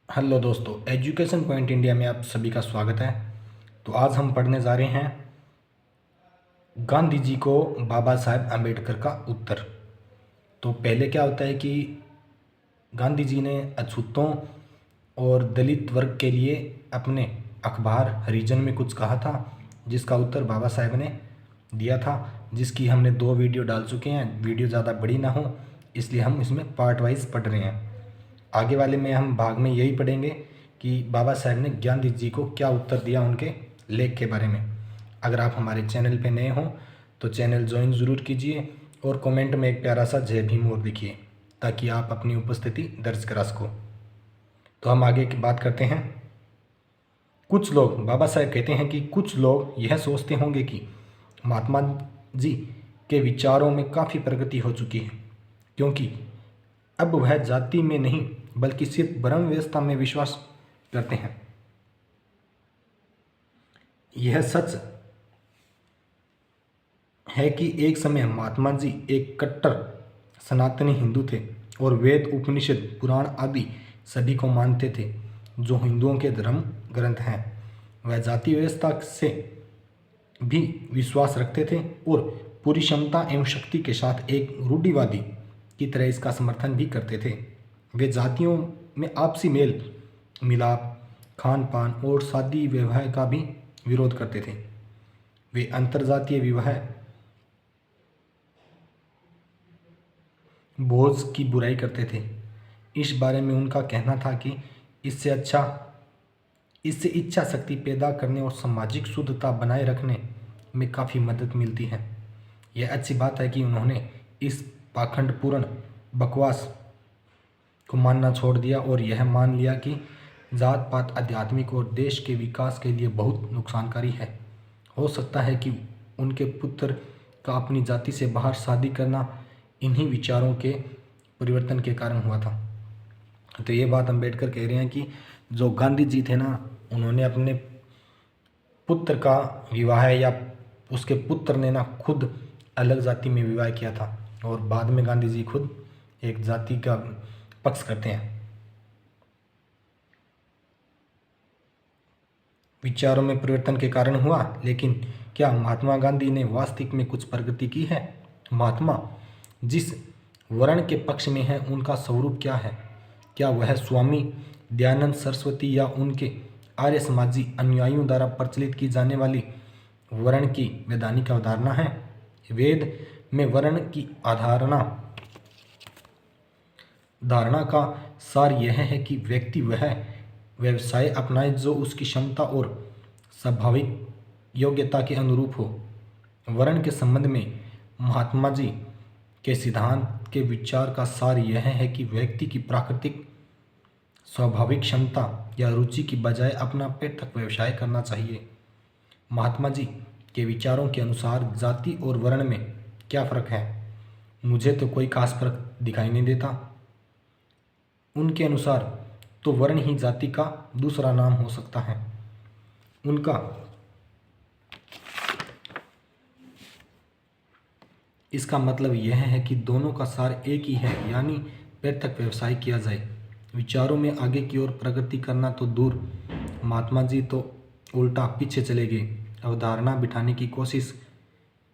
Hello दोस्तों, education point India में आप सभी का स्वागत है। तो आज हम पढ़ने जा रहे हैं गांधी जी को बाबा साहेब अम्बेडकर का उत्तर। तो पहले क्या होता है कि गांधी जी ने अछूतों और दलित वर्ग के लिए अपने अखबार हरिजन में कुछ कहा था, जिसका उत्तर बाबा साहेब ने दिया था, जिसकी हमने 2 वीडियो डाल चुके हैं। वीडियो ज़्यादा बड़ी ना हो इसलिए हम इसमें पार्ट वाइज पढ़ रहे हैं। आगे वाले में हम भाग में यही पढ़ेंगे कि बाबा साहेब ने गांधी जी को क्या उत्तर दिया उनके लेख के बारे में। अगर आप हमारे चैनल पे नए हों तो चैनल ज्वाइन ज़रूर कीजिए और कमेंट में एक प्यारा सा जय भीम और लिखिए ताकि आप अपनी उपस्थिति दर्ज करा सको। तो हम आगे की बात करते हैं। कुछ लोग, बाबा साहेब कहते हैं कि कुछ लोग यह सोचते होंगे कि महात्मा जी के विचारों में काफ़ी प्रगति हो चुकी है, क्योंकि अब वह जाति में नहीं बल्कि सिर्फ वर्ण व्यवस्था में विश्वास करते हैं। यह सच है कि एक समय महात्मा जी एक कट्टर सनातनी हिंदू थे और वेद, उपनिषद, पुराण आदि सभी को मानते थे जो हिंदुओं के धर्म ग्रंथ हैं। वह जाति व्यवस्था से भी विश्वास रखते थे और पूरी क्षमता एवं शक्ति के साथ एक रूढ़िवादी की तरह इसका समर्थन भी करते थे। वे जातियों में आपसी मेल मिलाप, खान पान और शादी विवाह का भी विरोध करते थे। वे अंतरजातीय विवाह, भोज की बुराई करते थे। इस बारे में उनका कहना था कि इससे इच्छा शक्ति पैदा करने और सामाजिक शुद्धता बनाए रखने में काफ़ी मदद मिलती है। यह अच्छी बात है कि उन्होंने इस पाखंडपूर्ण बकवास को मानना छोड़ दिया और यह मान लिया कि जात पात आध्यात्मिक और देश के विकास के लिए बहुत नुकसानकारी है। हो सकता है कि उनके पुत्र का अपनी जाति से बाहर शादी करना इन्हीं विचारों के परिवर्तन के कारण हुआ था। तो ये बात अम्बेडकर कह रहे हैं कि जो गांधी जी थे ना, उन्होंने अपने पुत्र का विवाह या उसके पुत्र ने ना खुद अलग जाति में विवाह किया था और बाद में गांधी जी खुद एक जाति का पक्ष करते हैं। विचारों में परिवर्तन के कारण हुआ, लेकिन क्या महात्मा गांधी ने वास्तविक में कुछ प्रगति की है? महात्मा जिस वर्ण के पक्ष में है उनका स्वरूप क्या है? क्या वह स्वामी दयानंद सरस्वती या उनके आर्य समाजी अनुयायियों द्वारा प्रचलित की जाने वाली वर्ण की वैधानिक अवधारणा है? वेद में वर्ण की धारणा का सार यह है कि व्यक्ति वह व्यवसाय अपनाए जो उसकी क्षमता और स्वाभाविक योग्यता के अनुरूप हो। वर्ण के संबंध में महात्मा जी के सिद्धांत के विचार का सार यह है कि व्यक्ति की प्राकृतिक स्वाभाविक क्षमता या रुचि की बजाय अपना पृथक व्यवसाय करना चाहिए। महात्मा जी के विचारों के अनुसार जाति और वर्ण में क्या फ़र्क है? मुझे तो कोई खास फर्क दिखाई नहीं देता। उनके अनुसार तो वर्ण ही जाति का दूसरा नाम हो सकता है। उनका इसका मतलब यह है कि दोनों का सार एक ही है, यानी पृथक व्यवसाय किया जाए। विचारों में आगे की ओर प्रगति करना तो दूर, महात्मा जी तो उल्टा पीछे चले गए। अवधारणा बिठाने की कोशिश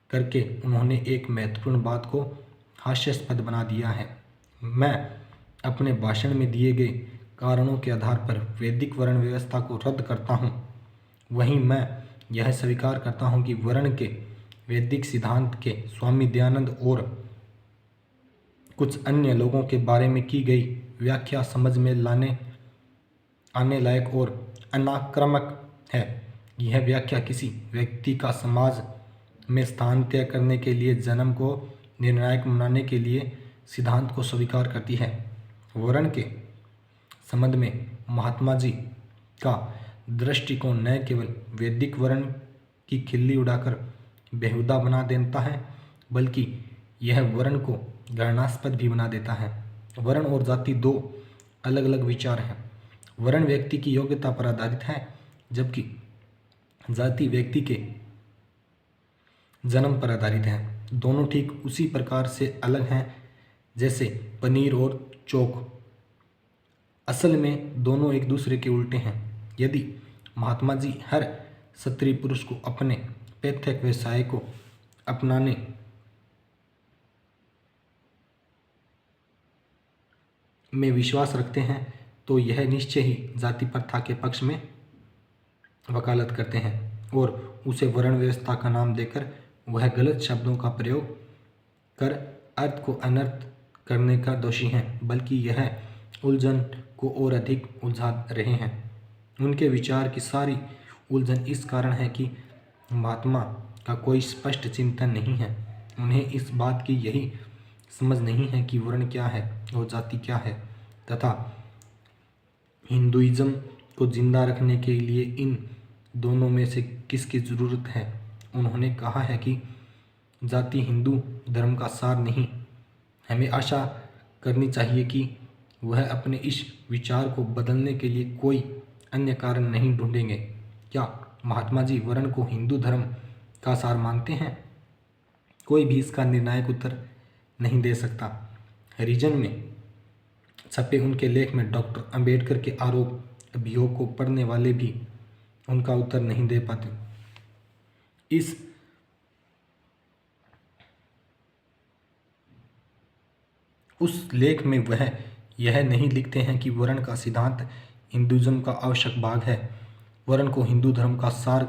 करके उन्होंने एक महत्वपूर्ण बात को हास्यास्पद बना दिया है। मैं अपने भाषण में दिए गए कारणों के आधार पर वैदिक वर्ण व्यवस्था को रद्द करता हूँ। वहीं मैं यह स्वीकार करता हूँ कि वर्ण के वैदिक सिद्धांत के स्वामी दयानंद और कुछ अन्य लोगों के बारे में की गई व्याख्या समझ में आने लायक और अनाक्रामक है। यह व्याख्या किसी व्यक्ति का समाज में स्थान तय करने के लिए जन्म को निर्णायक मानने के लिए सिद्धांत को स्वीकार करती है। वर्ण के संबंध में महात्मा जी का दृष्टिकोण न केवल वैदिक वर्ण की खिल्ली उड़ाकर बेहुदा बना देता है, बल्कि यह वर्ण को घृणास्पद भी बना देता है। वर्ण और जाति दो अलग अलग विचार हैं। वर्ण व्यक्ति की योग्यता पर आधारित है, जबकि जाति व्यक्ति के जन्म पर आधारित है। दोनों ठीक उसी प्रकार से अलग हैं जैसे पनीर और चौक असल में दोनों एक दूसरे के उल्टे हैं। यदि महात्मा जी हर क्षत्रिय पुरुष को अपने पैतृक व्यवसाय को अपनाने में विश्वास रखते हैं तो यह निश्चय ही जाति प्रथा के पक्ष में वकालत करते हैं और उसे वर्ण व्यवस्था का नाम देकर वह गलत शब्दों का प्रयोग कर अर्थ को अनर्थ करने का दोषी हैं, बल्कि यह उलझन को और अधिक उलझा रहे हैं। उनके विचार की सारी उलझन इस कारण है कि महात्मा का कोई स्पष्ट चिंतन नहीं है। उन्हें इस बात की यही समझ नहीं है कि वर्ण क्या है और जाति क्या है तथा हिंदुइज्म को जिंदा रखने के लिए इन दोनों में से किसकी ज़रूरत है। उन्होंने कहा है कि जाति हिंदू धर्म का सार नहीं। हमें आशा करनी चाहिए कि वह अपने इस विचार को बदलने के लिए कोई अन्य कारण नहीं ढूंढेंगे। क्या महात्मा जी वर्ण को हिंदू धर्म का सार मानते हैं? कोई भी इसका निर्णायक उत्तर नहीं दे सकता। हरिजन में छपे उनके लेख में डॉक्टर अंबेडकर के आरोप अभियोग को पढ़ने वाले भी उनका उत्तर नहीं दे पाते। उस लेख में वह यह नहीं लिखते हैं कि वर्ण का सिद्धांत हिंदुइज्म का आवश्यक भाग है। वर्ण को हिंदू धर्म का सार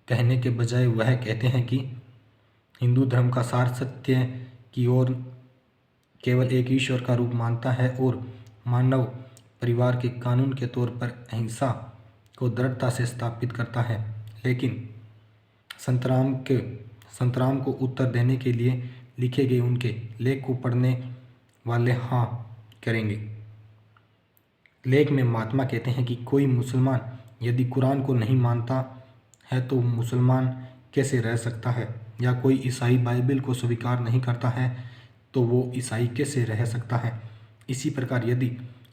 कहने के बजाय वह कहते हैं कि हिंदू धर्म का सार सत्य की ओर केवल एक ईश्वर का रूप मानता है और मानव परिवार के कानून के तौर पर अहिंसा को दृढ़ता से स्थापित करता है। लेकिन संतराम को उत्तर देने के लिए लिखे गए उनके लेख को पढ़ने वाले हाँ करेंगे। लेख में महात्मा कहते हैं कि कोई मुसलमान यदि कुरान को नहीं मानता है तो मुसलमान कैसे रह सकता है, या कोई ईसाई बाइबल को स्वीकार नहीं करता है तो वो ईसाई कैसे रह सकता है। इसी प्रकार यदि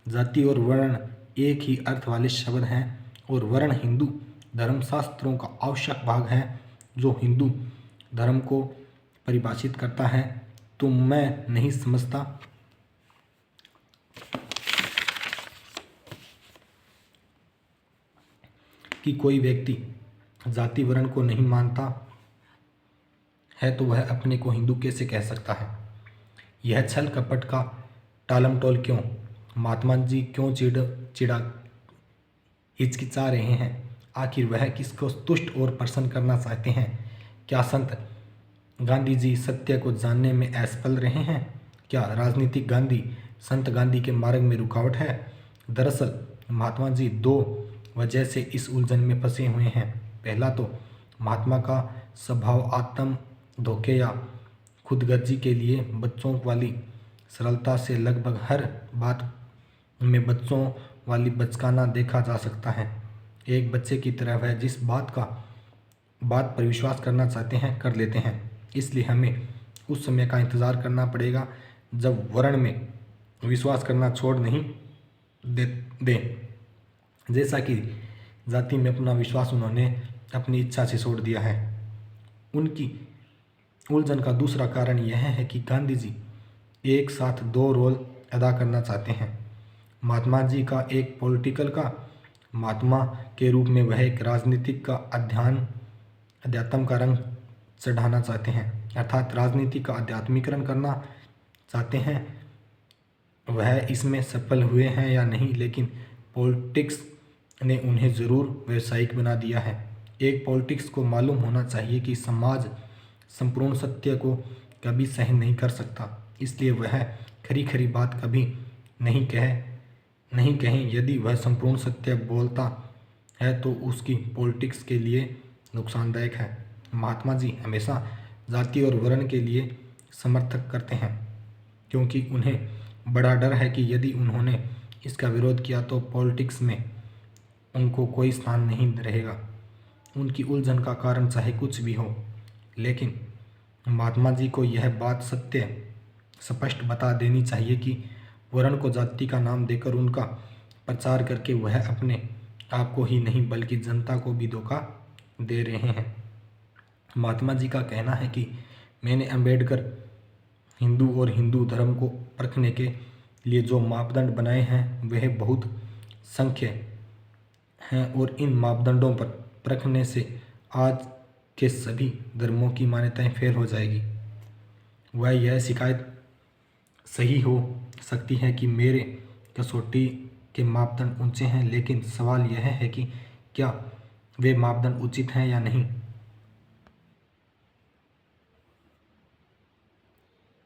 जाति और वर्ण एक ही अर्थ वाले शब्द हैं और वर्ण हिंदू धर्मशास्त्रों का आवश्यक भाग है जो हिंदू धर्म को परिभाषित करता है, तो मैं नहीं समझता कि कोई व्यक्ति जाति वर्ण को नहीं मानता है तो वह अपने को हिंदू कैसे कह सकता है। यह छल कपट का टालमटोल क्यों? महात्मा जी क्यों चिड़ा हिचकिचा रहे हैं? आखिर वह किसको तुष्ट और प्रसन्न करना चाहते हैं? क्या संत गांधी जी सत्य को जानने में असफल रहे हैं? क्या राजनीतिक गांधी संत गांधी के मार्ग में रुकावट है? दरअसल महात्मा जी दो वजह से इस उलझन में फंसे हुए हैं। पहला तो महात्मा का स्वभाव आत्म धोखे या खुदगर्जी के लिए बच्चों वाली सरलता से लगभग हर बात में बच्चों वाली बचकाना देखा जा सकता है। एक बच्चे की तरह वह जिस बात पर विश्वास करना चाहते हैं कर लेते हैं। इसलिए हमें उस समय का इंतज़ार करना पड़ेगा जब वर्ण में विश्वास करना छोड़ नहीं दें, जैसा कि जाति में अपना विश्वास उन्होंने अपनी इच्छा से छोड़ दिया है। उनकी उलझन का दूसरा कारण यह है कि गांधी जी एक साथ दो रोल अदा करना चाहते हैं। महात्मा जी का एक पॉलिटिकल का महात्मा के रूप में वह एक राजनीतिक का अध्यात्म का रंग चढ़ाना चाहते हैं, अर्थात राजनीति का आध्यात्मिकरण करना चाहते हैं। वह इसमें सफल हुए हैं या नहीं, लेकिन पॉलिटिक्स ने उन्हें ज़रूर व्यावसायिक बना दिया है। एक पॉलिटिक्स को मालूम होना चाहिए कि समाज संपूर्ण सत्य को कभी सहन नहीं कर सकता, इसलिए वह खरी बात कभी नहीं कहें। यदि वह संपूर्ण सत्य बोलता है तो उसकी पॉलिटिक्स के लिए नुकसानदायक है। महात्मा जी हमेशा जाति और वर्ण के लिए समर्थक करते हैं, क्योंकि उन्हें बड़ा डर है कि यदि उन्होंने इसका विरोध किया तो पॉलिटिक्स में उनको कोई स्थान नहीं रहेगा। उनकी उलझन का कारण चाहे कुछ भी हो, लेकिन महात्मा जी को यह बात स्पष्ट बता देनी चाहिए कि वर्ण को जाति का नाम देकर उनका प्रचार करके वह अपने आप को ही नहीं बल्कि जनता को भी धोखा दे रहे हैं। महात्मा जी का कहना है कि मैंने अंबेडकर हिंदू और हिंदू धर्म को परखने के लिए जो मापदंड बनाए हैं वह बहुत संख्य हैं और इन मापदंडों पर परखने से आज के सभी धर्मों की मान्यताएं फेल हो जाएगी। वह यह शिकायत सही हो सकती है कि मेरे कसौटी के मापदंड ऊंचे हैं, लेकिन सवाल यह है कि क्या वे मापदंड उचित हैं या नहीं।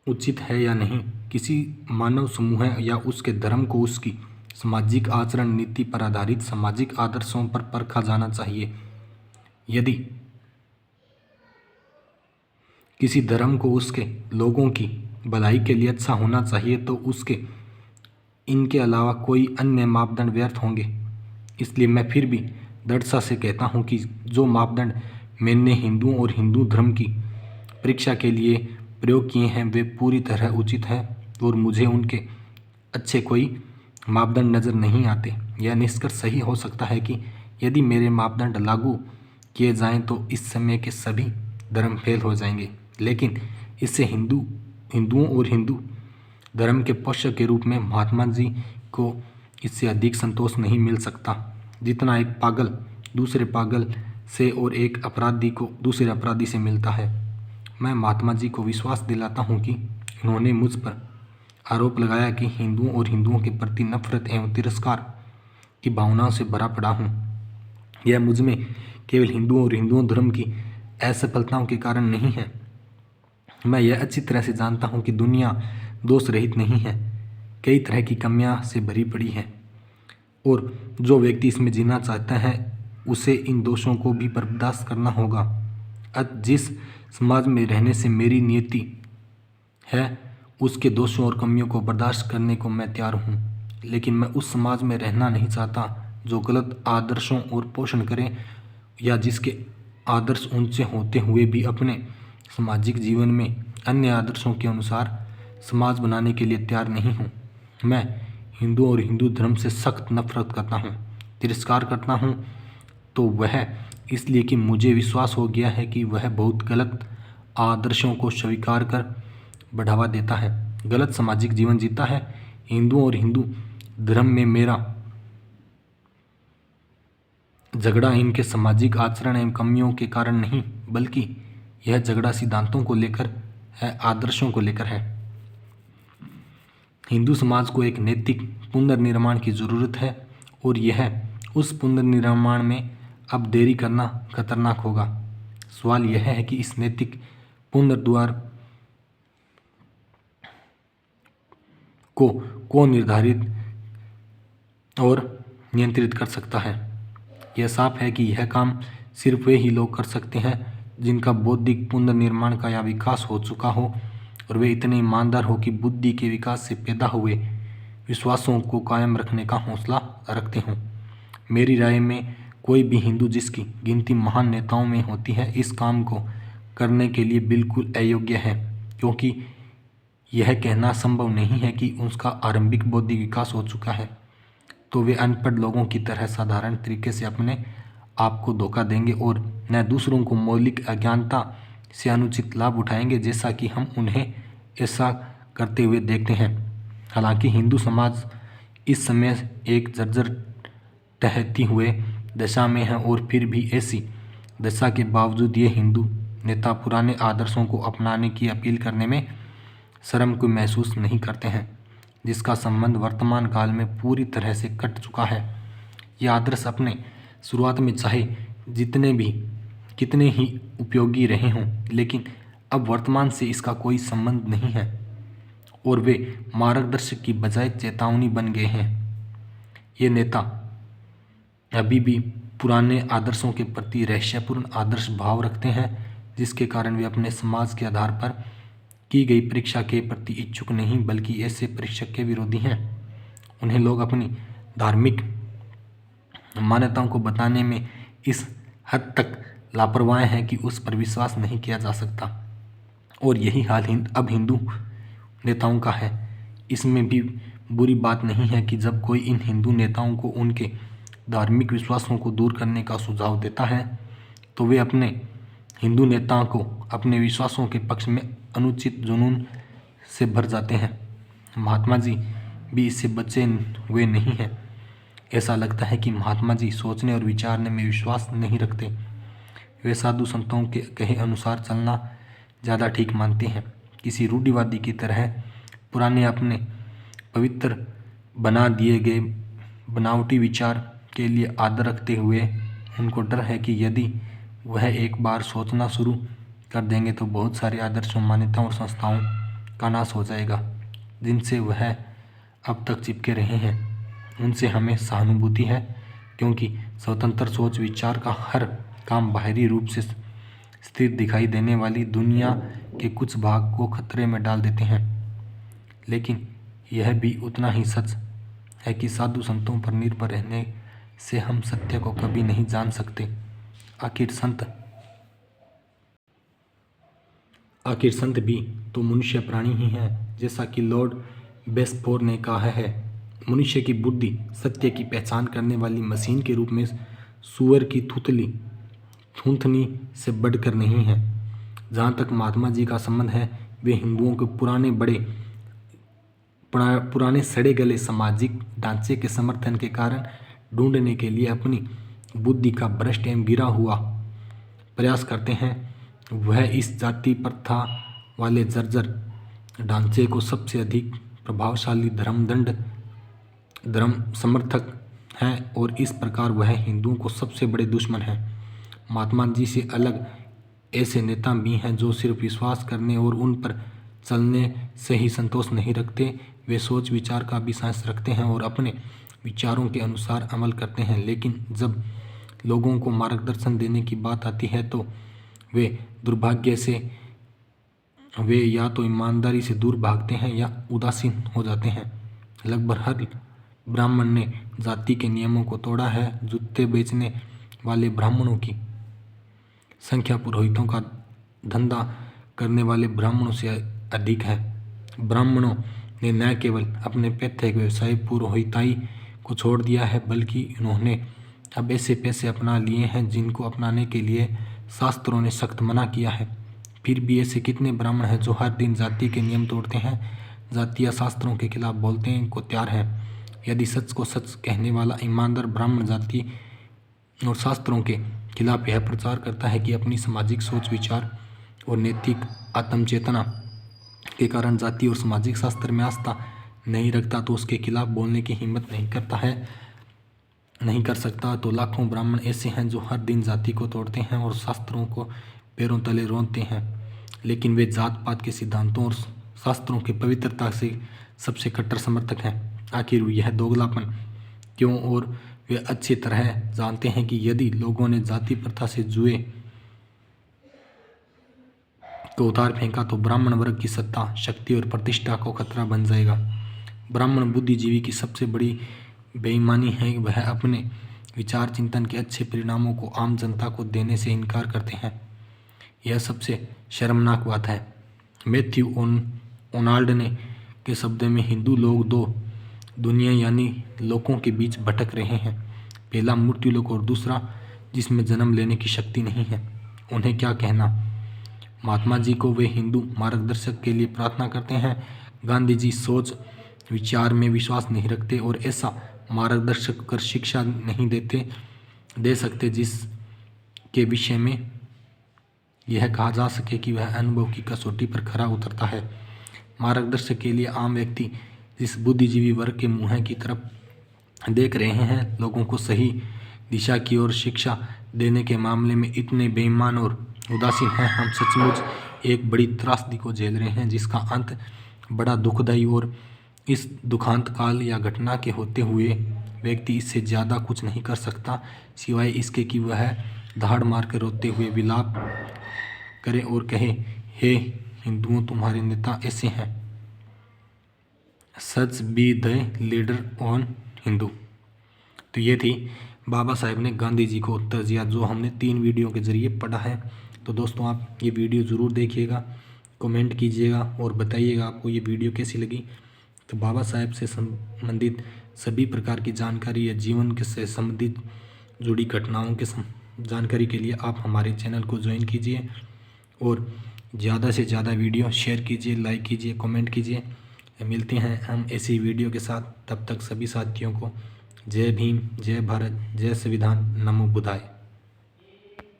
उचित है या नहीं, किसी मानव समूह या उसके धर्म को उसकी सामाजिक आचरण नीति पर आधारित सामाजिक आदर्शों पर परखा जाना चाहिए। यदि किसी धर्म को उसके लोगों की भलाई के लिए अच्छा होना चाहिए तो उसके इनके अलावा कोई अन्य मापदंड व्यर्थ होंगे। इसलिए मैं फिर भी दृढ़ता से कहता हूँ कि जो मापदंड मैंने हिंदुओं और हिंदू धर्म की परीक्षा के लिए प्रयोग किए हैं वे पूरी तरह उचित हैं और मुझे उनके अच्छे कोई मापदंड नज़र नहीं आते। यह निष्कर्ष सही हो सकता है कि यदि मेरे मापदंड लागू किए जाएं तो इस समय के सभी धर्म फेल हो जाएंगे, लेकिन इससे हिंदुओं और हिंदू धर्म के पोषक के रूप में महात्मा जी को इससे अधिक संतोष नहीं मिल सकता जितना एक पागल दूसरे पागल से और एक अपराधी को दूसरे अपराधी से मिलता है। मैं महात्मा जी को विश्वास दिलाता हूँ कि इन्होंने मुझ पर आरोप लगाया कि हिंदुओं और हिंदुओं के प्रति नफरत एवं तिरस्कार की भावनाओं से भरा पड़ा हूँ। यह मुझ में केवल हिंदुओं और हिंदुओं धर्म की असफलताओं के कारण नहीं है। मैं यह अच्छी तरह से जानता हूँ कि दुनिया दोष रहित नहीं है, कई तरह की कमियां से भरी पड़ी है और जो व्यक्ति इसमें जीना चाहता है उसे इन दोषों को भी बर्दाश्त करना होगा। जिस समाज में रहने से मेरी नियति है उसके दोषों और कमियों को बर्दाश्त करने को मैं तैयार हूँ, लेकिन मैं उस समाज में रहना नहीं चाहता जो गलत आदर्शों और पोषण करे या जिसके आदर्श ऊंचे होते हुए भी अपने सामाजिक जीवन में अन्य आदर्शों के अनुसार समाज बनाने के लिए तैयार नहीं हूँ। मैं हिंदू और हिंदू धर्म से सख्त नफरत करता हूँ, तिरस्कार करता हूँ, तो वह इसलिए कि मुझे विश्वास हो गया है कि वह बहुत गलत आदर्शों को स्वीकार कर बढ़ावा देता है, गलत सामाजिक जीवन जीता है। हिंदुओं और हिंदू धर्म में मेरा झगड़ा इनके सामाजिक आचरण एवं कमियों के कारण नहीं, बल्कि यह झगड़ा सिद्धांतों को लेकर है, आदर्शों को लेकर है। हिंदू समाज को एक नैतिक पुनर्निर्माण की जरूरत है और यह उस पुनर्निर्माण में अब देरी करना खतरनाक होगा। सवाल यह है कि इस नैतिक पुनर्द्वार को कौन निर्धारित और नियंत्रित कर सकता है। यह साफ है कि यह काम सिर्फ वे ही लोग कर सकते हैं जिनका बौद्धिक पुनर्निर्माण का या विकास हो चुका हो और वे इतने ईमानदार हो कि बुद्धि के विकास से पैदा हुए विश्वासों को कायम रखने का हौसला रखते हों। मेरी राय में कोई भी हिंदू जिसकी गिनती महान नेताओं में होती है इस काम को करने के लिए बिल्कुल अयोग्य है, क्योंकि यह कहना संभव नहीं है कि उसका आरंभिक बौद्धिक विकास हो चुका है, तो वे अनपढ़ लोगों की तरह साधारण तरीके से अपने आप को धोखा देंगे और न दूसरों को मौलिक अज्ञानता से अनुचित लाभ उठाएंगे जैसा कि हम उन्हें ऐसा करते हुए देखते हैं। हालांकि हिंदू समाज इस समय एक जर्जर टहती हुए दशा में है और फिर भी ऐसी दशा के बावजूद ये हिंदू नेता पुराने आदर्शों को अपनाने की अपील करने में शर्म को महसूस नहीं करते हैं, जिसका संबंध वर्तमान काल में पूरी तरह से कट चुका है। ये आदर्श अपने शुरुआत में चाहे कितने ही उपयोगी रहे हों, लेकिन अब वर्तमान से इसका कोई संबंध नहीं है और वे मार्गदर्शक की बजाय चेतावनी बन गए हैं। ये नेता अभी भी पुराने आदर्शों के प्रति रहस्यपूर्ण आदर्श भाव रखते हैं, जिसके कारण वे अपने समाज के आधार पर की गई परीक्षा के प्रति इच्छुक नहीं बल्कि ऐसे परीक्षक के विरोधी हैं। उन्हें लोग अपनी धार्मिक मान्यताओं को बताने में इस हद तक लापरवाह हैं कि उस पर विश्वास नहीं किया जा सकता और यही हाल अब हिंदू नेताओं का है। इसमें भी बुरी बात नहीं है कि जब कोई इन हिंदू नेताओं को उनके धार्मिक विश्वासों को दूर करने का सुझाव देता है तो वे अपने हिंदू नेताओं को अपने विश्वासों के पक्ष में अनुचित जुनून से भर जाते हैं। महात्मा जी भी इससे बचे हुए नहीं हैं। ऐसा लगता है कि महात्मा जी सोचने और विचारने में विश्वास नहीं रखते। वे साधु संतों के कहे अनुसार चलना ज़्यादा ठीक मानते हैं। किसी रूढ़िवादी की तरह पुराने अपने पवित्र बना दिए गए बनावटी विचार के लिए आदर रखते हुए उनको डर है कि यदि वह एक बार सोचना शुरू कर देंगे तो बहुत सारे आदर्शों, मान्यताओं और संस्थाओं का नाश हो जाएगा जिनसे वह अब तक चिपके रहे हैं। उनसे हमें सहानुभूति है, क्योंकि स्वतंत्र सोच विचार का हर काम बाहरी रूप से स्थिर दिखाई देने वाली दुनिया के कुछ भाग को खतरे में डाल देते हैं। लेकिन यह भी उतना ही सच है कि साधु संतों पर निर्भर रहने से हम सत्य को कभी नहीं जान सकते। आखिर संत भी तो मनुष्य प्राणी ही हैं। जैसा कि लॉर्ड बेस्फोर ने कहा है, मनुष्य की बुद्धि सत्य की पहचान करने वाली मशीन के रूप में सूअर की थूथनी से बढ़कर नहीं है। जहाँ तक महात्मा जी का संबंध है, वे हिंदुओं के पुराने सड़े गले सामाजिक ढांचे के समर्थन के कारण ढूंढने के लिए अपनी बुद्धि का भ्रष्ट एवं गिरा हुआ प्रयास करते हैं। वह इस जाति प्रथा वाले जर्जर ढांचे को सबसे अधिक प्रभावशाली धर्म समर्थक हैं और इस प्रकार वह हिंदुओं को सबसे बड़े दुश्मन हैं। महात्मा जी से अलग ऐसे नेता भी हैं जो सिर्फ विश्वास करने और उन पर चलने से ही संतोष नहीं रखते। वे सोच विचार का भी साहस रखते हैं और अपने विचारों के अनुसार अमल करते हैं। लेकिन जब लोगों को मार्गदर्शन देने की बात आती है तो वे दुर्भाग्य से वे या तो ईमानदारी से दूर भागते हैं या उदासीन हो जाते हैं। लगभग हर ब्राह्मण ने जाति के नियमों को तोड़ा है। जूते बेचने वाले ब्राह्मणों की संख्या पुरोहितों का धंधा करने वाले ब्राह्मणों से अधिक है। ब्राह्मणों ने न केवल अपने पैतृक व्यवसाय पुरोहिताई को छोड़ दिया है, बल्कि उन्होंने अब ऐसे पैसे अपना लिए हैं जिनको अपनाने के लिए शास्त्रों ने सख्त मना किया है। फिर भी ऐसे कितने ब्राह्मण हैं जो हर दिन जाति के नियम तोड़ते हैं, जाति या शास्त्रों के खिलाफ बोलते हैं को तैयार हैं। यदि सच को सच कहने वाला ईमानदार ब्राह्मण जाति और शास्त्रों के खिलाफ यह प्रचार करता है कि अपनी सामाजिक सोच विचार और नैतिक आत्मचेतना के कारण जाति और सामाजिक शास्त्र में आस्था नहीं रखता, तो उसके खिलाफ बोलने की हिम्मत नहीं कर सकता। तो लाखों ब्राह्मण ऐसे हैं जो हर दिन जाति को तोड़ते हैं और शास्त्रों को पैरों तले रौंदते हैं, लेकिन वे जात पात के सिद्धांतों और शास्त्रों की पवित्रता से सबसे कट्टर समर्थक हैं। आखिर यह दोगलापन क्यों? और वे अच्छी तरह जानते हैं कि यदि लोगों ने जाति प्रथा से जुए को उतार फेंका तो ब्राह्मण वर्ग की सत्ता, शक्ति और प्रतिष्ठा को खतरा बन जाएगा। ब्राह्मण बुद्धिजीवी की सबसे बड़ी बेईमानी है, वह अपने विचार चिंतन के अच्छे परिणामों को आम जनता को देने से इनकार करते हैं। यह सबसे शर्मनाक बात है। मैथ्यू ओनाल्ड ने के शब्द में हिंदू लोग दो दुनिया यानी लोकों के बीच भटक रहे हैं। पहला मृत्यु लोक और दूसरा जिसमें जन्म लेने की शक्ति नहीं है। उन्हें क्या कहना। महात्मा जी को वे हिंदू मार्गदर्शक के लिए प्रार्थना करते हैं। गांधी जी सोच विचार में विश्वास नहीं रखते और ऐसा मार्गदर्शक कर शिक्षा नहीं दे सकते जिसके विषय में यह कहा जा सके कि वह अनुभव की कसौटी पर खरा उतरता है। मार्गदर्शक के लिए आम व्यक्ति जिस बुद्धिजीवी वर्ग के मुँह की तरफ देख रहे हैं, लोगों को सही दिशा की ओर शिक्षा देने के मामले में इतने बेईमान और उदासीन हैं। हम सचमुच एक बड़ी त्रासदी को झेल रहे हैं जिसका अंत बड़ा दुखदायी और इस दुखांत काल या घटना के होते हुए व्यक्ति इससे ज़्यादा कुछ नहीं कर सकता सिवाय इसके कि वह दहाड़ मार कर रोते हुए विलाप करे और कहे, हे हिंदुओं, तुम्हारे नेता ऐसे हैं। Such be the leader on Hindu. तो ये थी बाबा साहेब ने गांधी जी को उत्तर दिया, जो हमने 3 वीडियो के ज़रिए पढ़ा है। तो दोस्तों, आप ये वीडियो ज़रूर देखिएगा, कमेंट कीजिएगा और बताइएगा आपको ये वीडियो कैसी लगी। तो बाबा साहेब से संबंधित सभी प्रकार की जानकारी या जीवन के से संबंधित जुड़ी घटनाओं के जानकारी के लिए आप हमारे चैनल को ज्वाइन कीजिए और ज़्यादा से ज़्यादा वीडियो शेयर कीजिए, लाइक कीजिए, कमेंट कीजिए। मिलते हैं हम ऐसी वीडियो के साथ। तब तक सभी साथियों को जय भीम, जय भारत, जय संविधान, नमो बुद्धाय।